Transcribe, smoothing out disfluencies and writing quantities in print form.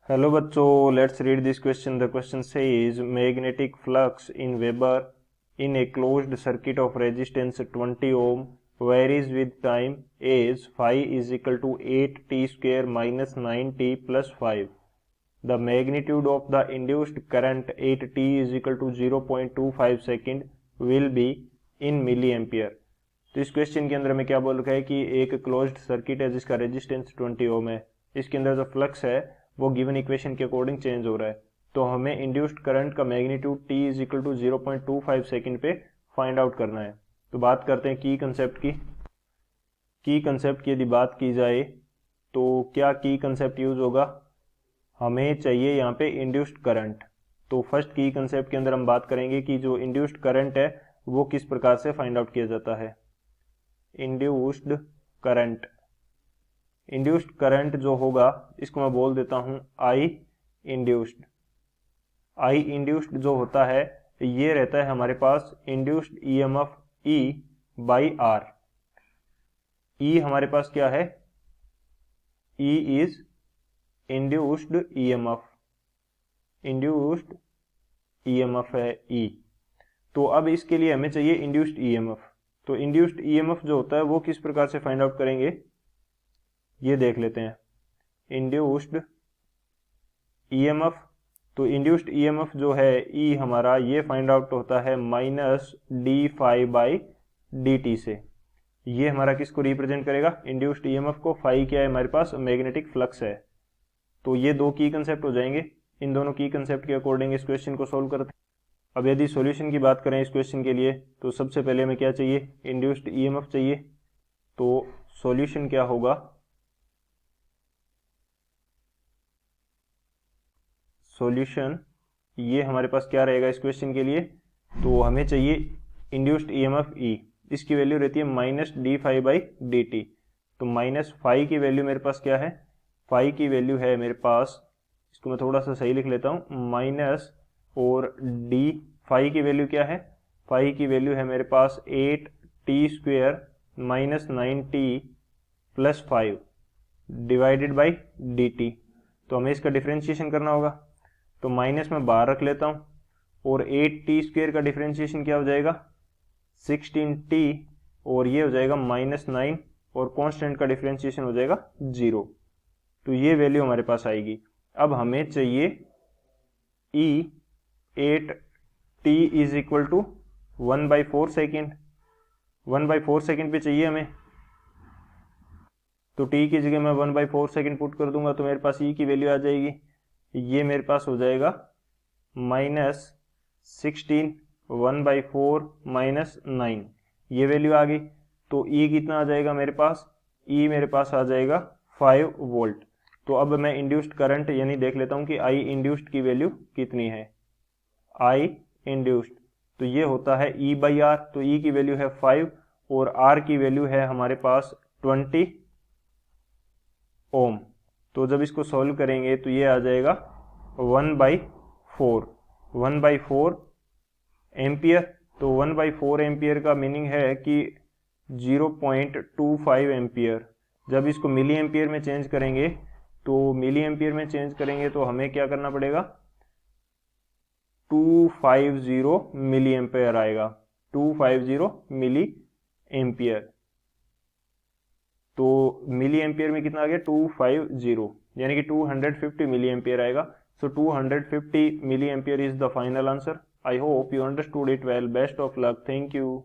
Hello बच्चों, let's read this question. The question says magnetic flux in weber in a closed circuit of resistance 20 ohm varies with time as phi is equal to 8t square minus 9t plus 5. The magnitude of the induced current at t is equal to 0.25 second will be in milliampere. तो इस question के अंदर हमें क्या बोल रखा है कि एक क्लोज्ड सर्किट है जिसका रेजिस्टेंस 20 ओम है. इसके अंदर जो फ्लक्स है वो गिवन इक्वेशन के अकॉर्डिंग चेंज हो रहा है. तो हमें इंड्यूस्ड करंट का magnitude t is equal to 0.25 second पे फाइंड आउट करना है. तो बात करते हैं की कंसेप्ट की यदि बात की जाए तो क्या की कंसेप्ट यूज होगा. हमें चाहिए यहाँ पे इंड्यूस्ड करंट. तो फर्स्ट की कंसेप्ट के अंदर हम बात करेंगे कि जो इंड्यूस्ड करंट है वो किस प्रकार से फाइंड आउट किया जाता है. इंड्यूस्ड करंट जो होगा इसको मैं बोल देता हूं आई इंड्यूस्ड जो होता है ये रहता है हमारे पास induced EMF E by R. E हमारे पास क्या है, ई इज इंड्यूस्ड ईएमएफ है ई. तो अब इसके लिए हमें चाहिए इंड्यूस्ड ईएमएफ. तो इंड्यूस्ड ईएमएफ जो होता है वो किस प्रकार से फाइंड आउट करेंगे ये देख लेते हैं. इंड्यूस्ड ईएमएफ, तो इंड्यूस्ड ईएमएफ जो है ई हमारा ये फाइंड आउट होता है minus d phi by d t से. ये हमारा किसको रिप्रेजेंट करेगा, इंड्यूस्ड ईएमएफ को. फाई क्या है हमारे पास, मैग्नेटिक फ्लक्स है. तो ये दो की कंसेप्ट हो जाएंगे. इन दोनों की कंसेप्ट के अकॉर्डिंग इस क्वेश्चन को सोल्व करते हैं. अब यदि सॉल्यूशन की बात करें इस क्वेश्चन के लिए तो सबसे पहले हमें क्या चाहिए, इंड्यूस्ड ईएमएफ चाहिए. तो सॉल्यूशन क्या होगा, सॉल्यूशन ये हमारे पास क्या रहेगा इस क्वेश्चन के लिए. तो हमें चाहिए इंड्यूस्ड ईएमएफ ई, इसकी वैल्यू रहती है minus d phi by d t. तो माइनस फाई की वैल्यू मेरे पास क्या है, फाई की वैल्यू है मेरे पास, इसको मैं थोड़ा सा सही लिख लेता हूँ, माइनस और डी फाई की वैल्यू क्या है, फाई की वैल्यू है मेरे पास 8t square minus 9t plus 5 divided by d t. तो हमें इसका डिफ्रेंशिएशन करना होगा. तो माइनस में बाहर रख लेता हूँ और 8t स्क्वेयर का डिफ्रेंशिएशन क्या हो जाएगा 16t और ये हो जाएगा माइनस 9 और कांस्टेंट का डिफ्रेंशिएशन हो जाएगा 0. तो ये वैल्यू हमारे पास आएगी. अब हमें चाहिए E 8t is equal to 1/4 second. 1/4 second पे चाहिए हमें. तो t की जगह मैं 1/4 सेकेंड पुट कर दूंगा तो मेरे पास E की वैल्यू आ जाएगी. ये मेरे पास हो जाएगा माइनस 16 1/4 माइनस 9. ये वैल्यू आ गई. तो E कितना आ जाएगा मेरे पास, E मेरे पास आ जाएगा 5 वोल्ट. तो अब मैं इंड्यूस्ड करंट यानी देख लेता हूं कि I इंड्यूस्ड की वैल्यू कितनी है. I इंड्यूस्ड तो ये होता है E बाई आर. तो E की वैल्यू है 5 और R की वैल्यू है हमारे पास 20 ओम. तो जब इसको सॉल्व करेंगे तो ये आ जाएगा 1/4 एम्पियर. तो 1/4 एम्पियर का मीनिंग है कि 0.25 एम्पियर. जब इसको मिली एम्पियर में चेंज करेंगे तो हमें क्या करना पड़ेगा, 250 मिली एम्पियर आएगा. 250 मिली एम्पियर. तो मिली एम्पियर में कितना आ गया 250 यानी कि 250 मिली एम्पियर आएगा. So 250 milliampere is the final answer. I hope you understood it well. Best of luck. Thank you.